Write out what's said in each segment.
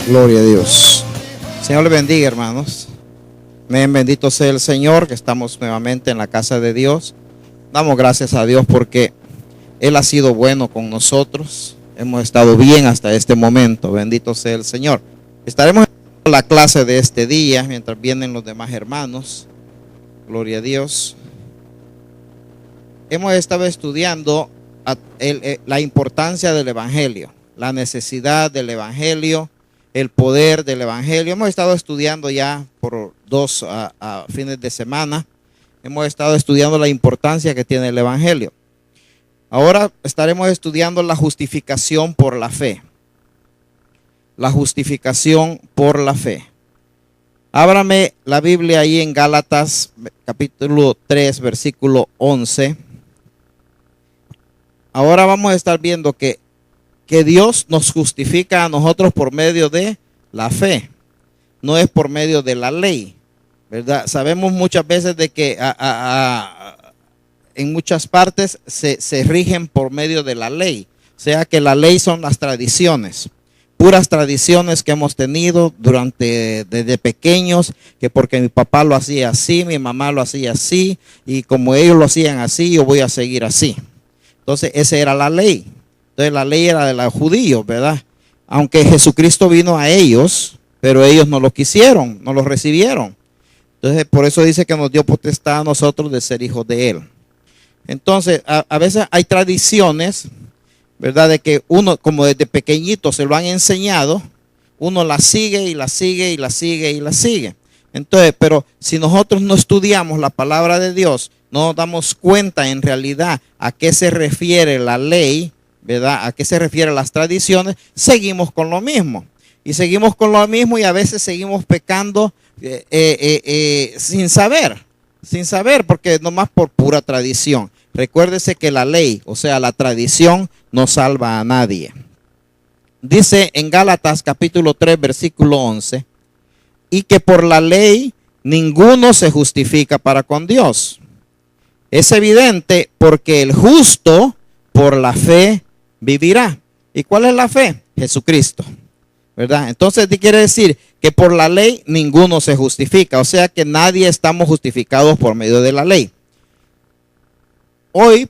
Gloria a Dios. Señor le bendiga, hermanos. Bendito sea el Señor, que estamos nuevamente en la casa de Dios. Damos gracias a Dios porque Él ha sido bueno con nosotros. Hemos estado bien hasta este momento. Bendito sea el Señor. Estaremos en la clase de este día mientras vienen los demás hermanos. Gloria a Dios. Hemos estado estudiando la importancia del Evangelio, la necesidad del Evangelio, el poder del Evangelio. Hemos estado estudiando ya por dos fines de semana. Hemos estado estudiando la importancia que tiene el Evangelio. Ahora estaremos estudiando la justificación por la fe. La justificación por la fe. Ábrame la Biblia ahí en Gálatas capítulo 3 versículo 11. Ahora vamos a estar viendo que Dios nos justifica a nosotros por medio de la fe, no es por medio de la ley, ¿verdad? Sabemos muchas veces de que en muchas partes se rigen por medio de la ley, o sea que la ley son las tradiciones, puras tradiciones que hemos tenido desde pequeños, que porque mi papá lo hacía así, mi mamá lo hacía así, y como ellos lo hacían así, yo voy a seguir así. Entonces esa era la ley. Entonces la ley era de los judíos, ¿verdad? Aunque Jesucristo vino a ellos, pero ellos no lo quisieron, no lo recibieron. Entonces por eso dice que nos dio potestad a nosotros de ser hijos de Él. Entonces a veces hay tradiciones, ¿verdad? De que uno como desde pequeñito se lo han enseñado, uno la sigue y la sigue y la sigue y la sigue. Entonces, pero si nosotros no estudiamos la palabra de Dios, no nos damos cuenta en realidad a qué se refiere la ley, ¿verdad? ¿A qué se refieren las tradiciones? Seguimos con lo mismo. Y seguimos con lo mismo y a veces seguimos pecando sin saber, porque nomás por pura tradición. Recuérdese que la ley, o sea, la tradición, no salva a nadie. Dice en Gálatas capítulo 3, versículo 11, y que por la ley ninguno se justifica para con Dios. Es evidente porque el justo por la fe vivirá. ¿Y cuál es la fe? Jesucristo, ¿verdad? Entonces, ¿qué quiere decir? Que por la ley ninguno se justifica. O sea que nadie estamos justificados por medio de la ley. Hoy,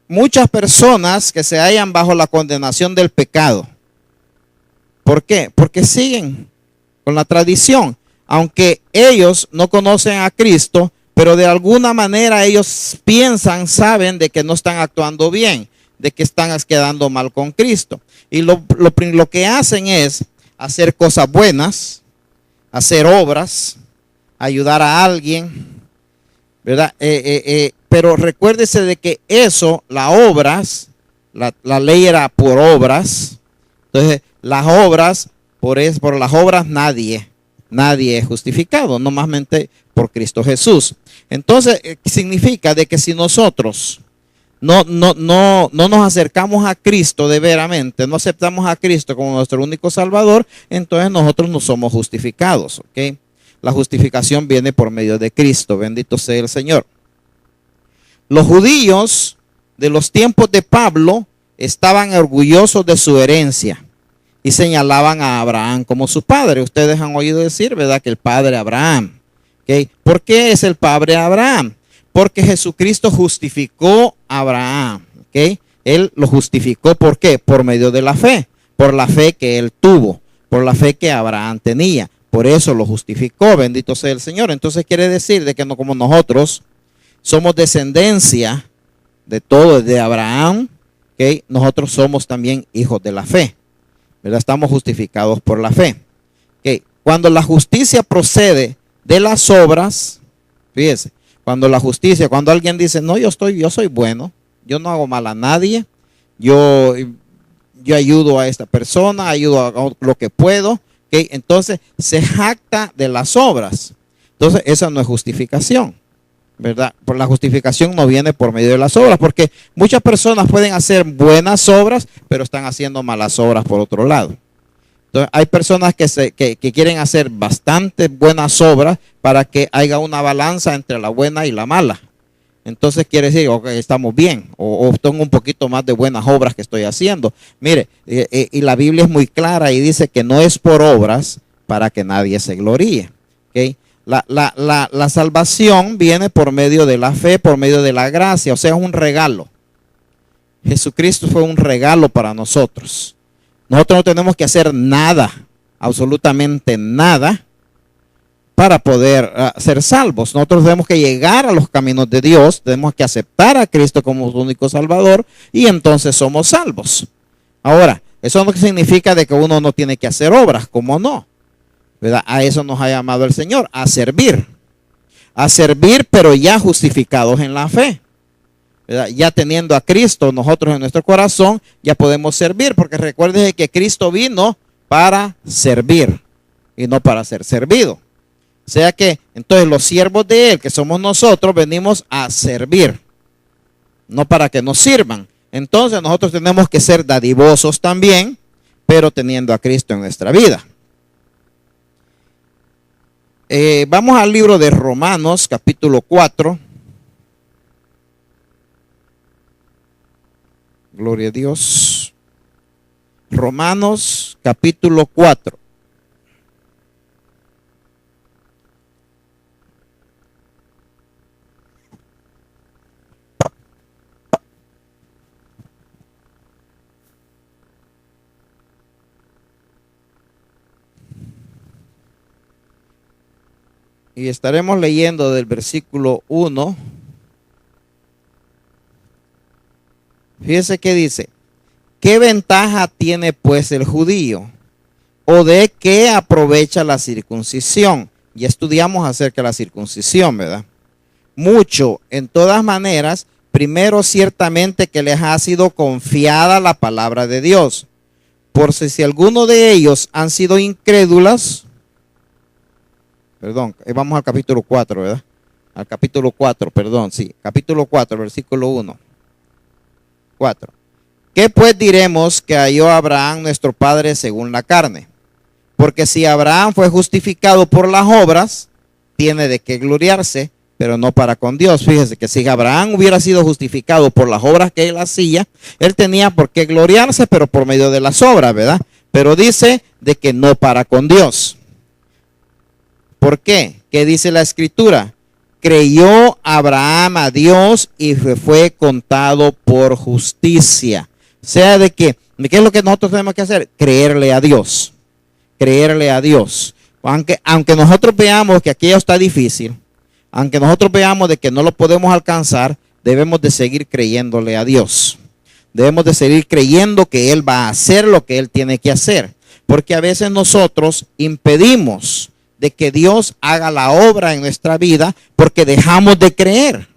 muchas personas que se hallan bajo la condenación del pecado. ¿Por qué? Porque siguen con la tradición. Aunque ellos no conocen a Cristo, pero de alguna manera ellos piensan, saben de que no están actuando bien, de que están quedando mal con Cristo. Y lo que hacen es hacer cosas buenas, hacer obras, ayudar a alguien, ¿verdad? Pero recuérdese de que eso, las obras, la ley era por obras. Entonces, las obras, por las obras nadie es justificado, nomásmente por Cristo Jesús. Entonces, significa de que si nosotros no nos acercamos a Cristo de veramente, no aceptamos a Cristo como nuestro único Salvador, entonces nosotros no somos justificados, ¿ok? La justificación viene por medio de Cristo, bendito sea el Señor. Los judíos de los tiempos de Pablo estaban orgullosos de su herencia y señalaban a Abraham como su padre. Ustedes han oído decir, ¿verdad?, que el padre Abraham. ¿Okay? ¿Por qué es el padre Abraham? Porque Jesucristo justificó a Abraham. ¿Okay? Él lo justificó, ¿por qué? Por medio de la fe. Por la fe que él tuvo. Por la fe que Abraham tenía. Por eso lo justificó. Bendito sea el Señor. Entonces quiere decir de que no, como nosotros somos descendencia de todo, de Abraham, ¿okay? Nosotros somos también hijos de la fe, ¿verdad? Estamos justificados por la fe. ¿Okay? Cuando la justicia procede de las obras, fíjese, cuando alguien dice, no, yo soy bueno, yo no hago mal a nadie, yo ayudo a esta persona, ayudo a lo que puedo, ¿okay? Entonces se jacta de las obras. Entonces esa no es justificación, ¿verdad? Por la justificación no viene por medio de las obras, porque muchas personas pueden hacer buenas obras, pero están haciendo malas obras por otro lado. Entonces, hay personas que quieren hacer bastante buenas obras para que haya una balanza entre la buena y la mala. entonces quiere decir, ok, estamos bien, o tengo un poquito más de buenas obras que estoy haciendo. Mire, y la Biblia es muy clara y dice que no es por obras para que nadie se gloríe. ¿Okay? La salvación viene por medio de la fe, por medio de la gracia, o sea, es un regalo. Jesucristo fue un regalo para nosotros. Nosotros no tenemos que hacer nada, absolutamente nada, para poder ser salvos. Nosotros tenemos que llegar a los caminos de Dios, tenemos que aceptar a Cristo como su único Salvador y entonces somos salvos. Ahora, eso no significa de que uno no tiene que hacer obras, como no, ¿verdad? A eso nos ha llamado el Señor, a servir, pero ya justificados en la fe, ¿verdad? Ya teniendo a Cristo nosotros en nuestro corazón, ya podemos servir, porque recuerden que Cristo vino para servir y no para ser servido. O sea que entonces los siervos de Él, que somos nosotros, venimos a servir, no para que nos sirvan. Entonces nosotros tenemos que ser dadivosos también, pero teniendo a Cristo en nuestra vida. Vamos al libro de Romanos, capítulo 4. Gloria a Dios. Romanos, capítulo 4. Y estaremos leyendo del versículo 1. Fíjese que dice: ¿qué ventaja tiene pues el judío? ¿O de qué aprovecha la circuncisión? Ya estudiamos acerca de la circuncisión, ¿verdad? Mucho, en todas maneras. Primero, ciertamente que les ha sido confiada la palabra de Dios. Por si alguno de ellos han sido incrédulos. Perdón, vamos al capítulo 4, ¿verdad? Al capítulo 4, perdón, sí. Capítulo 4, versículo 1. 4. ¿Qué pues diremos que halló Abraham nuestro padre según la carne? Porque si Abraham fue justificado por las obras, tiene de qué gloriarse, pero no para con Dios. Fíjese que si Abraham hubiera sido justificado por las obras que él hacía, él tenía por qué gloriarse, pero por medio de las obras, ¿verdad? Pero dice de que no para con Dios. ¿Por qué? ¿Qué dice la Escritura? Creyó Abraham a Dios y fue contado por justicia. O sea, ¿qué es lo que nosotros tenemos que hacer? Creerle a Dios. Creerle a Dios. Aunque nosotros veamos que aquello está difícil, aunque nosotros veamos de que no lo podemos alcanzar, debemos de seguir creyéndole a Dios. Debemos de seguir creyendo que Él va a hacer lo que Él tiene que hacer. Porque a veces nosotros impedimos de que Dios haga la obra en nuestra vida porque dejamos de creer.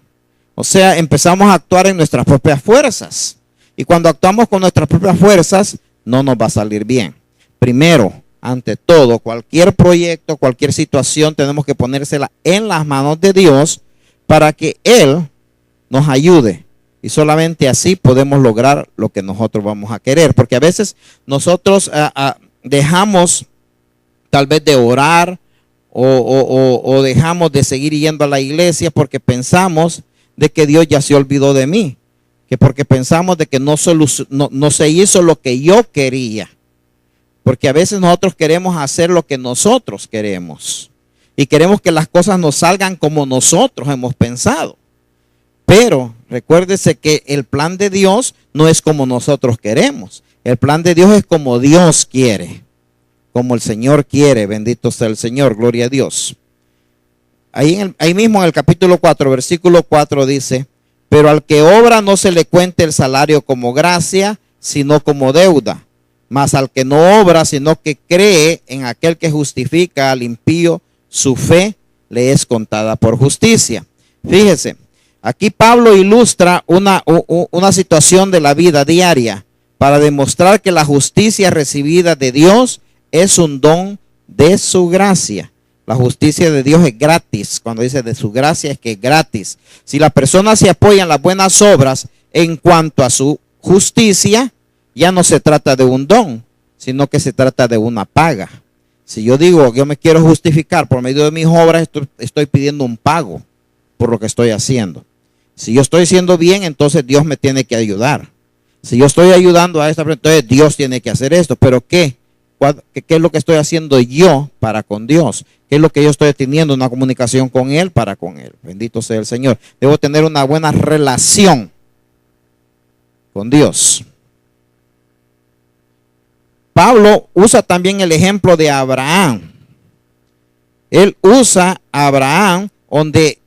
O sea, empezamos a actuar en nuestras propias fuerzas. Y cuando actuamos con nuestras propias fuerzas, no nos va a salir bien. Primero, ante todo, cualquier proyecto, cualquier situación, tenemos que ponérsela en las manos de Dios para que Él nos ayude. Y solamente así podemos lograr lo que nosotros vamos a querer. Porque a veces nosotros dejamos tal vez de orar, o dejamos de seguir yendo a la iglesia porque pensamos de que Dios ya se olvidó de mí, que porque pensamos de que no se hizo lo que yo quería, porque a veces nosotros queremos hacer lo que nosotros queremos y queremos que las cosas nos salgan como nosotros hemos pensado, pero recuérdese que el plan de Dios no es como nosotros queremos, el plan de Dios es como Dios quiere. Como el Señor quiere, bendito sea el Señor, gloria a Dios. Ahí mismo en el capítulo 4, versículo 4 dice: pero al que obra no se le cuente el salario como gracia, sino como deuda. Mas al que no obra, sino que cree en aquel que justifica al impío, su fe le es contada por justicia. Fíjese, aquí Pablo ilustra una situación de la vida diaria para demostrar que la justicia recibida de Dios es un don de su gracia. La justicia de Dios es gratis. Cuando dice de su gracia es que es gratis. Si la persona se apoya en las buenas obras en cuanto a su justicia, ya no se trata de un don, sino que se trata de una paga. Si yo digo que yo me quiero justificar por medio de mis obras, estoy pidiendo un pago por lo que estoy haciendo. Si yo estoy haciendo bien, entonces Dios me tiene que ayudar. Si yo estoy ayudando a esta persona, entonces Dios tiene que hacer esto. Pero ¿qué? ¿Qué es lo que estoy haciendo yo para con Dios? ¿Qué es lo que yo estoy teniendo? Una comunicación con Él para con Él. Bendito sea el Señor. Debo tener una buena relación con Dios. Pablo usa también el ejemplo de Abraham. Él usa a Abraham, donde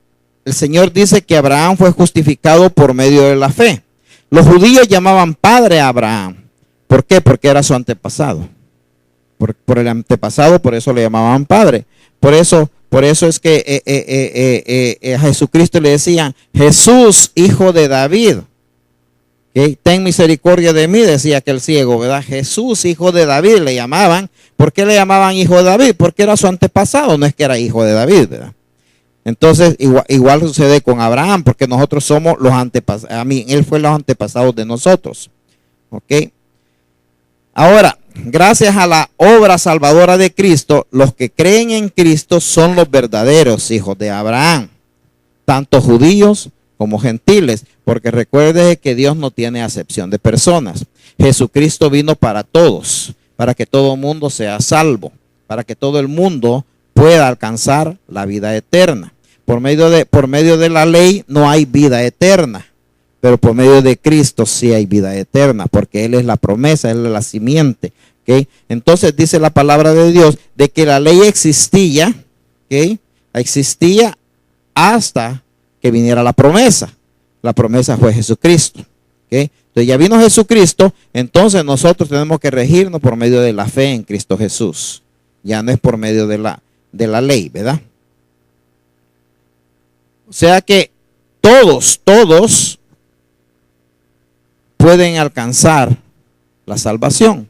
el Señor dice que Abraham fue justificado por medio de la fe. Los judíos llamaban padre a Abraham. ¿Por qué? Porque era su antepasado. Por el antepasado, por eso le llamaban padre. Por eso es que a Jesucristo le decían, Jesús, hijo de David. ¿Okay? Ten misericordia de mí, decía aquel ciego, ¿verdad? Jesús, hijo de David, le llamaban. ¿Por qué le llamaban hijo de David? Porque era su antepasado, no es que era hijo de David, ¿verdad? Entonces, igual sucede con Abraham, porque nosotros somos los antepasados. Él fue los antepasados de nosotros. ¿Ok? Ahora, gracias a la obra salvadora de Cristo, los que creen en Cristo son los verdaderos hijos de Abraham, tanto judíos como gentiles, porque recuerde que Dios no tiene acepción de personas. Jesucristo vino para todos, para que todo el mundo sea salvo, para que todo el mundo pueda alcanzar la vida eterna. Por medio de la ley no hay vida eterna, pero por medio de Cristo sí hay vida eterna, porque Él es la promesa, Él es la simiente. ¿Okay? Entonces dice la palabra de Dios de que la ley existía, ¿okay? Existía hasta que viniera la promesa. La promesa fue Jesucristo. ¿Okay? Entonces ya vino Jesucristo, entonces nosotros tenemos que regirnos por medio de la fe en Cristo Jesús. Ya no es por medio de la ley, ¿verdad? O sea que todos pueden alcanzar la salvación.